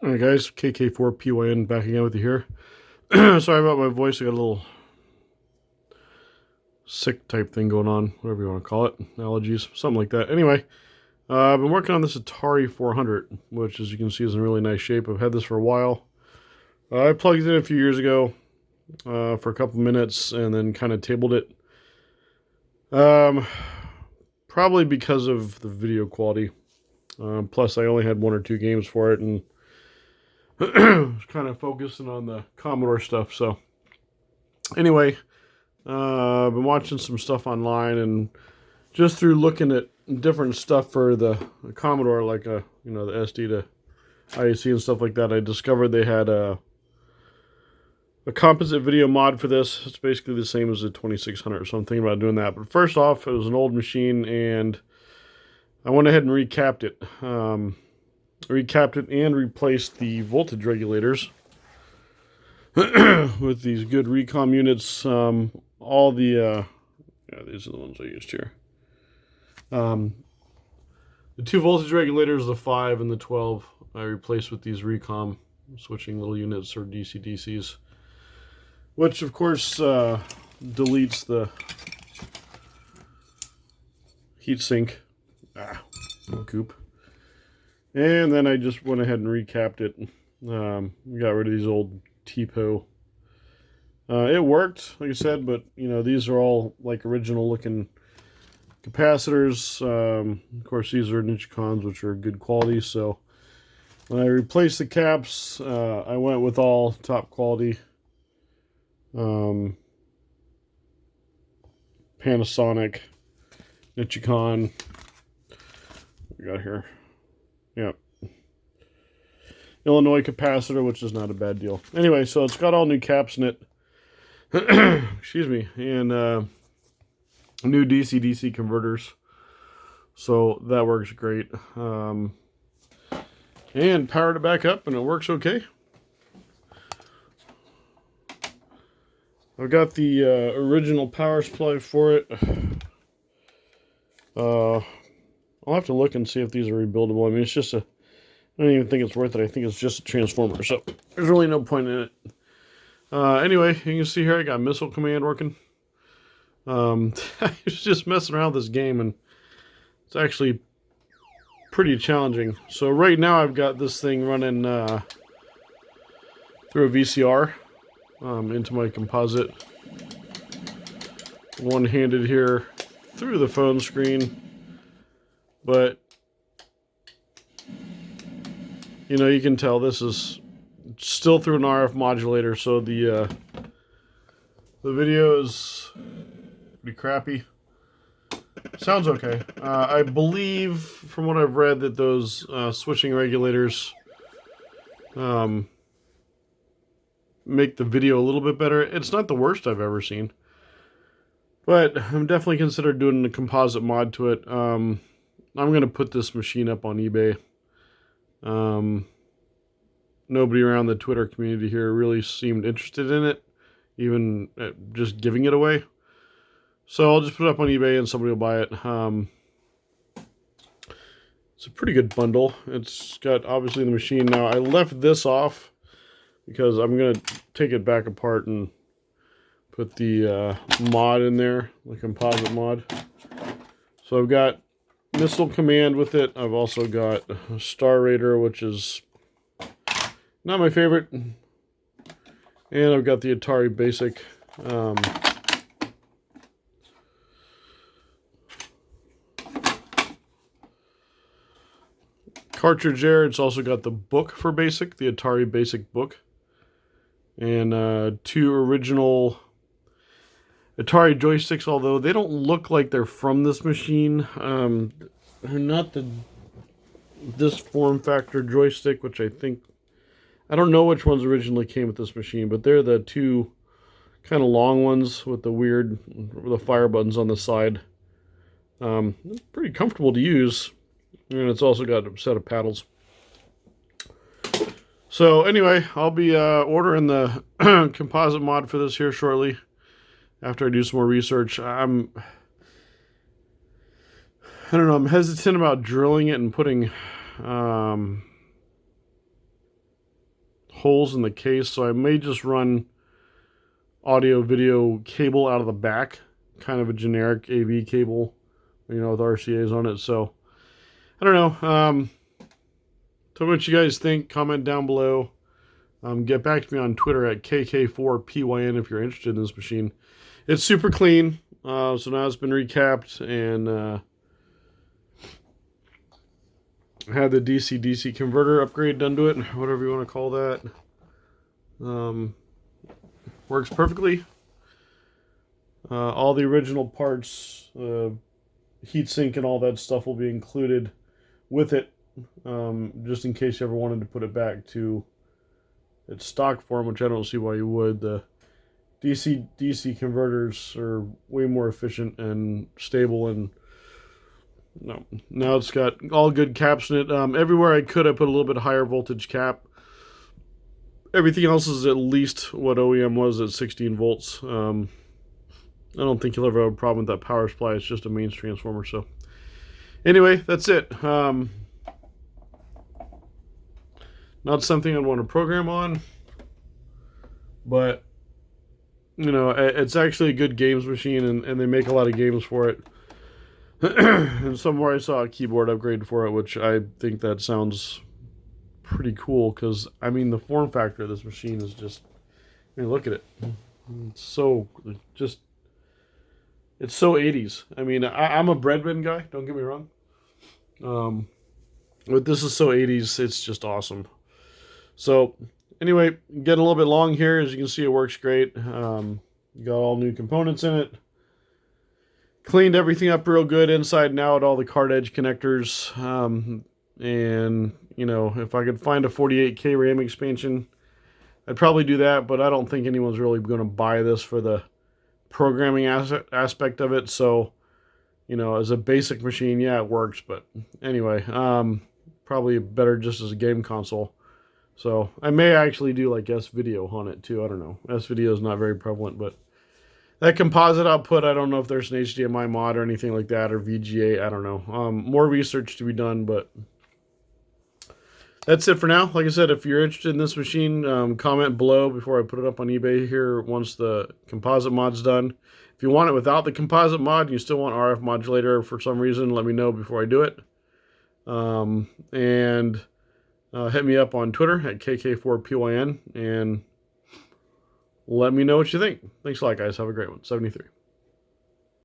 Alright guys, KK4PYN back again with you here. Sorry about my voice, I got a little sick type thing going on, whatever you want to call it. Allergies, something like that. Anyway, I've been working on this Atari 400, which as you can see is in really nice shape. I've had this for a while. I plugged it in a few years ago for a couple minutes and then kind of tabled it. Probably because of the video quality. Plus I only had 1 or 2 games for it and was kind of focusing on the Commodore stuff. So anyway, I've been watching some stuff online and just through looking at different stuff for the Commodore, like the SD to IAC and stuff like that, I discovered they had a composite video mod for this. It's basically the same as the 2600, so I'm thinking about doing that. But first off, it was an old machine and I went ahead and recapped it. And replaced the voltage regulators with these good recom units. All the yeah, these are the ones I used here. The 2 voltage regulators, the 5 and the 12, I replaced with these recom switching little units or DC-DCs, which of course deletes the heatsink. Coop. And then I just went ahead and recapped it. Got rid of these old TPO. It worked, like I said, but these are all like original looking capacitors. Of course, these are Nichicons, which are good quality. So when I replaced the caps, I went with all top quality Panasonic Nichicon. What we got here? Yeah. Illinois capacitor, which is not a bad deal. Anyway, so it's got all new caps in it. Excuse me. And new DC-DC converters. So that works great. And powered it back up and it works okay. I've got the original power supply for it. I'll have to look and see if these are rebuildable. I mean, it's just I don't even think it's worth it. I think it's just a transformer, so there's really no point in it. Anyway, you can see here I got missile command working. I was just messing around with this game, and it's actually pretty challenging. So right now I've got this thing running through a VCR into my composite. One-handed here through the phone screen. But, you can tell this is still through an RF modulator, so the video is pretty crappy. Sounds okay. I believe, from what I've read, that those switching regulators make the video a little bit better. It's not the worst I've ever seen. But I'm definitely considered doing a composite mod to it. I'm going to put this machine up on eBay. Nobody around the Twitter community here really seemed interested in it, even just giving it away. So I'll just put it up on eBay and somebody will buy it. It's a pretty good bundle. It's got, obviously, the machine. Now, I left this off because I'm going to take it back apart and put the mod in there, the composite mod. So I've got Missile Command with it. I've also got Star Raider, which is not my favorite. And I've got the Atari Basic. Cartridge there. It's also got the book for Basic, the Atari Basic book. And 2 original Atari joysticks, although they don't look like they're from this machine. They're not this form factor joystick, which I don't know which ones originally came with this machine, but they're the 2 kind of long ones with the fire buttons on the side. Pretty comfortable to use, and it's also got a set of paddles. So anyway, I'll be ordering the composite mod for this here shortly. After I do some more research. I don't know, I'm hesitant about drilling it and putting holes in the case, so I may just run audio video cable out of the back, kind of a generic AV cable, you know, with RCAs on it. So I don't know. Tell me what you guys think. Comment down below. Get back to me on Twitter at KK4PYN if you're interested in this machine. It's super clean. So now it's been recapped, and had the DC-DC converter upgrade done to it, whatever you want to call that. Works perfectly. All the original parts, heatsink and all that stuff will be included with it, just in case you ever wanted to put it back to its stock form, which I don't see why you would. The DC converters are way more efficient and stable, and no, now it's got all good caps in it. Everywhere I could, I put a little bit higher voltage cap. Everything else is at least what OEM was at 16 volts. I don't think you'll ever have a problem with that power supply. It's just a mains transformer. So anyway, that's it. Not something I'd want to program on, but you know, it's actually a good games machine, and they make a lot of games for it. And somewhere I saw a keyboard upgrade for it, which I think that sounds pretty cool, because I mean the form factor of this machine is just, I mean, look at it. It's so just, it's so 80s. I mean, I'm a bread bin guy, don't get me wrong. But this is so 80s, it's just awesome. So anyway, getting a little bit long here. As you can see, it works great. Got all new components in it. Cleaned everything up real good inside and out, all the card edge connectors. And, you know, if I could find a 48K RAM expansion, I'd probably do that, but I don't think anyone's really going to buy this for the programming aspect of it. So, you know, as a basic machine, yeah, it works. But anyway, probably better just as a game console. So I may actually do like S-Video on it too. I don't know. S-Video is not very prevalent, but that composite output, I don't know if there's an HDMI mod or anything like that, or VGA. I don't know. More research to be done, but that's it for now. Like I said, if you're interested in this machine, comment below before I put it up on eBay here once the composite mod's done. If you want it without the composite mod and you still want RF modulator for some reason, let me know before I do it. Hit me up on Twitter at KK4PYN and let me know what you think. Thanks a lot, guys. Have a great one. 73.